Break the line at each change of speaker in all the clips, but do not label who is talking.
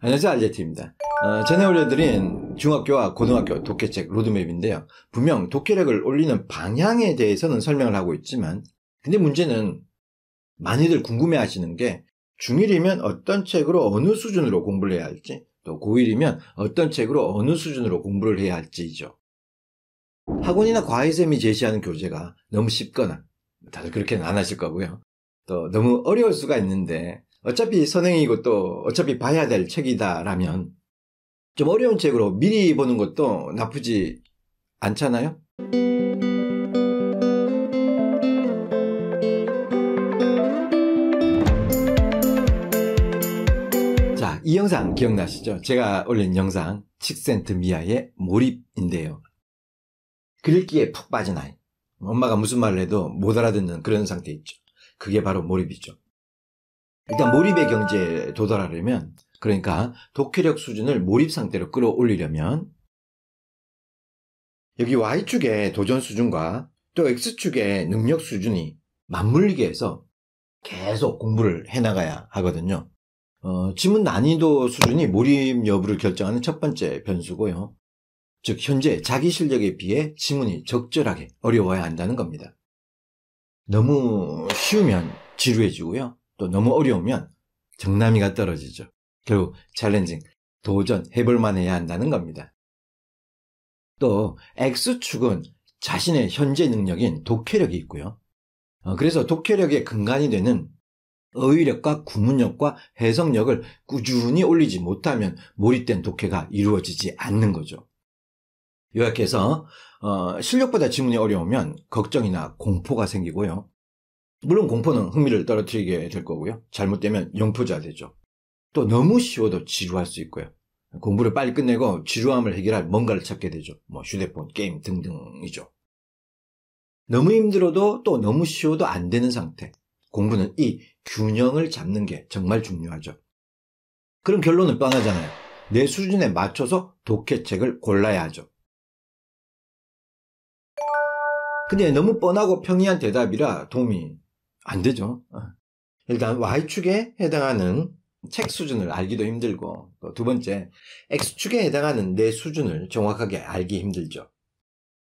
안녕하세요, 알제티입니다. 전에 올려드린 중학교와 고등학교 독해책 로드맵인데요. 분명 독해력을 올리는 방향에 대해서는 설명을 하고 있지만, 근데 문제는 많이들 궁금해 하시는 게 중1이면 어떤 책으로 어느 수준으로 공부를 해야 할지, 또 고1이면 어떤 책으로 어느 수준으로 공부를 해야 할지이죠. 학원이나 과외쌤이 제시하는 교재가 너무 쉽거나, 다들 그렇게는 안 하실 거고요. 또 너무 어려울 수가 있는데, 어차피 선행이고 또 어차피 봐야 될 책이다라면 좀 어려운 책으로 미리 보는 것도 나쁘지 않잖아요? 자, 이 영상 기억나시죠? 제가 올린 영상 칙센트 미아의 몰입인데요. 글귀에 푹 빠진 아이, 엄마가 무슨 말을 해도 못 알아듣는 그런 상태 있죠. 그게 바로 몰입이죠. 일단 몰입의 경지에 도달하려면, 그러니까 독해력 수준을 몰입 상태로 끌어올리려면 여기 Y축의 도전 수준과 또 X축의 능력 수준이 맞물리게 해서 계속 공부를 해나가야 하거든요. 지문 난이도 수준이 몰입 여부를 결정하는 첫 번째 변수고요. 즉 현재 자기 실력에 비해 지문이 적절하게 어려워야 한다는 겁니다. 너무 쉬우면 지루해지고요. 또 너무 어려우면 정남이가 떨어지죠. 결국 챌린징, 도전해볼만 해야 한다는 겁니다. 또 X축은 자신의 현재 능력인 독해력이 있고요. 그래서 독해력의 근간이 되는 어휘력과 구문력과 해석력을 꾸준히 올리지 못하면 몰입된 독해가 이루어지지 않는 거죠. 요약해서 실력보다 지문이 어려우면 걱정이나 공포가 생기고요. 물론 공포는 흥미를 떨어뜨리게 될 거고요. 잘못되면 영포자 되죠. 또 너무 쉬워도 지루할 수 있고요. 공부를 빨리 끝내고 지루함을 해결할 뭔가를 찾게 되죠. 휴대폰, 게임 등등이죠. 너무 힘들어도 또 너무 쉬워도 안 되는 상태. 공부는 이 균형을 잡는 게 정말 중요하죠. 그럼 결론은 뻔하잖아요. 내 수준에 맞춰서 독해책을 골라야 하죠. 근데 너무 뻔하고 평이한 대답이라 도움이 안 되죠. 일단 Y축에 해당하는 책 수준을 알기도 힘들고, 또 두 번째, X축에 해당하는 내 수준을 정확하게 알기 힘들죠.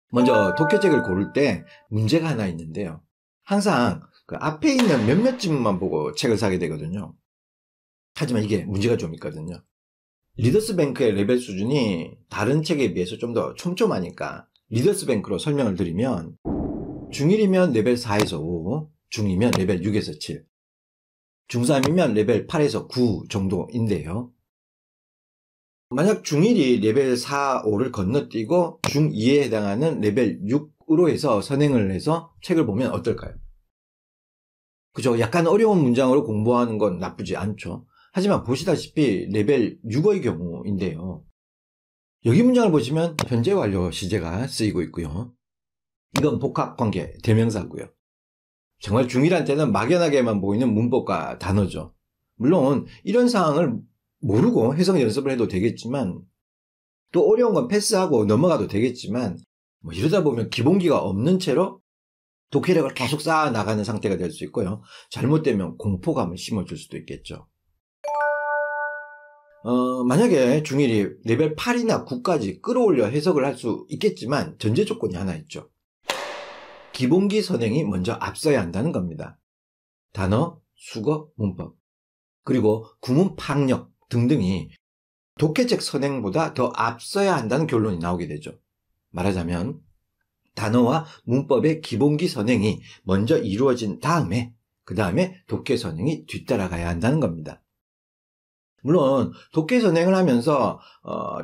먼저 독해책을 고를 때 문제가 하나 있는데요. 항상 그 앞에 있는 몇몇 지문만 보고 책을 사게 되거든요. 하지만 이게 문제가 좀 있거든요. 리더스뱅크의 레벨 수준이 다른 책에 비해서 좀 더 촘촘하니까 리더스뱅크로 설명을 드리면 중1이면 레벨 4에서 5, 중2면 레벨 6에서 7, 중3이면 레벨 8에서 9 정도인데요. 만약 중1이 레벨 4, 5를 건너뛰고 중2에 해당하는 레벨 6으로 해서 선행을 해서 책을 보면 어떨까요? 그죠? 약간 어려운 문장으로 공부하는 건 나쁘지 않죠. 하지만 보시다시피 레벨 6의 경우인데요. 여기 문장을 보시면 현재 완료 시제가 쓰이고 있고요. 이건 복합관계 대명사고요. 정말 중1한테는 막연하게만 보이는 문법과 단어죠. 물론 이런 상황을 모르고 해석 연습을 해도 되겠지만, 또 어려운 건 패스하고 넘어가도 되겠지만, 이러다 보면 기본기가 없는 채로 독해력을 계속 쌓아 나가는 상태가 될 수 있고요. 잘못되면 공포감을 심어줄 수도 있겠죠. 만약에 중1이 레벨 8이나 9까지 끌어올려 해석을 할 수 있겠지만 전제 조건이 하나 있죠. 기본기 선행이 먼저 앞서야 한다는 겁니다. 단어, 수거, 문법, 그리고 구문 파악력 등등이 독해책 선행보다 더 앞서야 한다는 결론이 나오게 되죠. 말하자면 단어와 문법의 기본기 선행이 먼저 이루어진 다음에 그 다음에 독해 선행이 뒤따라가야 한다는 겁니다. 물론 독해 선행을 하면서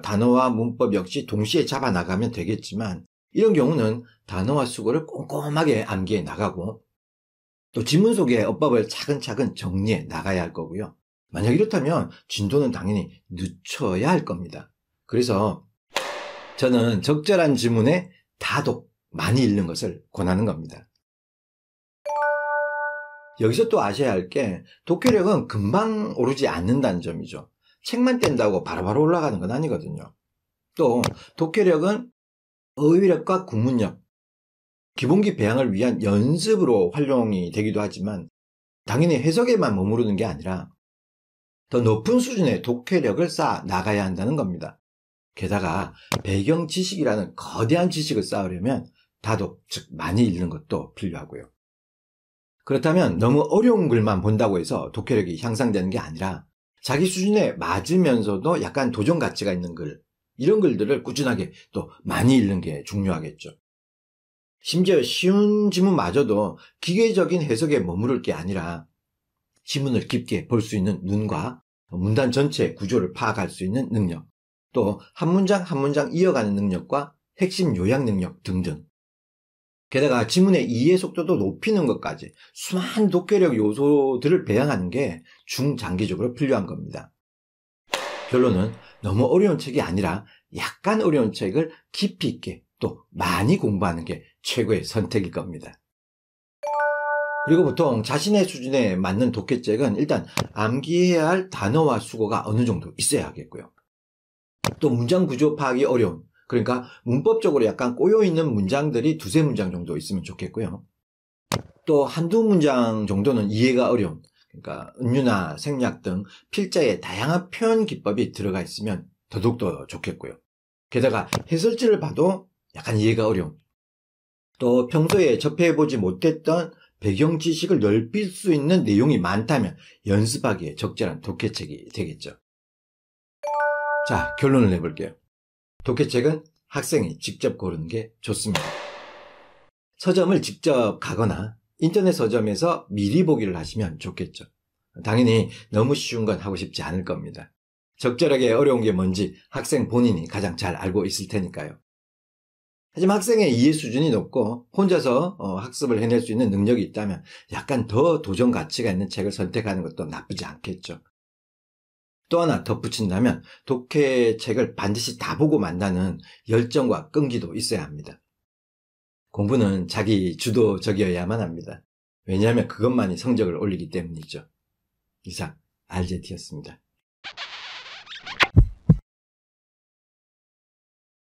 단어와 문법 역시 동시에 잡아나가면 되겠지만, 이런 경우는 단어와 수거를 꼼꼼하게 암기해 나가고 또 지문 속의 어법을 차근차근 정리해 나가야 할 거고요. 만약 이렇다면 진도는 당연히 늦춰야 할 겁니다. 그래서 저는 적절한 지문에 다독, 많이 읽는 것을 권하는 겁니다. 여기서 또 아셔야 할 게 독해력은 금방 오르지 않는다는 점이죠. 책만 뗀다고 바로바로 올라가는 건 아니거든요. 또 독해력은 어휘력과 구문력, 기본기 배양을 위한 연습으로 활용이 되기도 하지만 당연히 해석에만 머무르는 게 아니라 더 높은 수준의 독해력을 쌓아 나가야 한다는 겁니다. 게다가 배경 지식이라는 거대한 지식을 쌓으려면 다독, 즉 많이 읽는 것도 필요하고요. 그렇다면 너무 어려운 글만 본다고 해서 독해력이 향상되는 게 아니라 자기 수준에 맞으면서도 약간 도전 가치가 있는 글, 이런 글들을 꾸준하게 또 많이 읽는 게 중요하겠죠. 심지어 쉬운 지문마저도 기계적인 해석에 머무를 게 아니라 지문을 깊게 볼 수 있는 눈과 문단 전체의 구조를 파악할 수 있는 능력, 또 한 문장 한 문장 이어가는 능력과 핵심 요약 능력 등등. 게다가 지문의 이해 속도도 높이는 것까지 수많은 독해력 요소들을 배양하는 게 중장기적으로 필요한 겁니다. 결론은 너무 어려운 책이 아니라 약간 어려운 책을 깊이 있게 또 많이 공부하는 게 최고의 선택일 겁니다. 그리고 보통 자신의 수준에 맞는 독해책은 일단 암기해야 할 단어와 수거가 어느 정도 있어야 하겠고요. 또 문장 구조 파악이 어려운, 그러니까 문법적으로 약간 꼬여있는 문장들이 두세 문장 정도 있으면 좋겠고요. 또 한두 문장 정도는 이해가 어려운, 그러니까 은유나 생략 등 필자의 다양한 표현 기법이 들어가 있으면 더더욱 좋겠고요. 게다가 해설지를 봐도 약간 이해가 어려운, 또 평소에 접해보지 못했던 배경 지식을 넓힐 수 있는 내용이 많다면 연습하기에 적절한 독해책이 되겠죠. 자, 결론을 내볼게요. 독해책은 학생이 직접 고르는 게 좋습니다. 서점을 직접 가거나 인터넷 서점에서 미리 보기를 하시면 좋겠죠. 당연히 너무 쉬운 건 하고 싶지 않을 겁니다. 적절하게 어려운 게 뭔지 학생 본인이 가장 잘 알고 있을 테니까요. 하지만 학생의 이해 수준이 높고 혼자서 학습을 해낼 수 있는 능력이 있다면 약간 더 도전 가치가 있는 책을 선택하는 것도 나쁘지 않겠죠. 또 하나 덧붙인다면 독해책을 반드시 다 보고 만다는 열정과 끈기도 있어야 합니다. 공부는 자기 주도적이어야만 합니다. 왜냐하면 그것만이 성적을 올리기 때문이죠. 이상 RJT였습니다.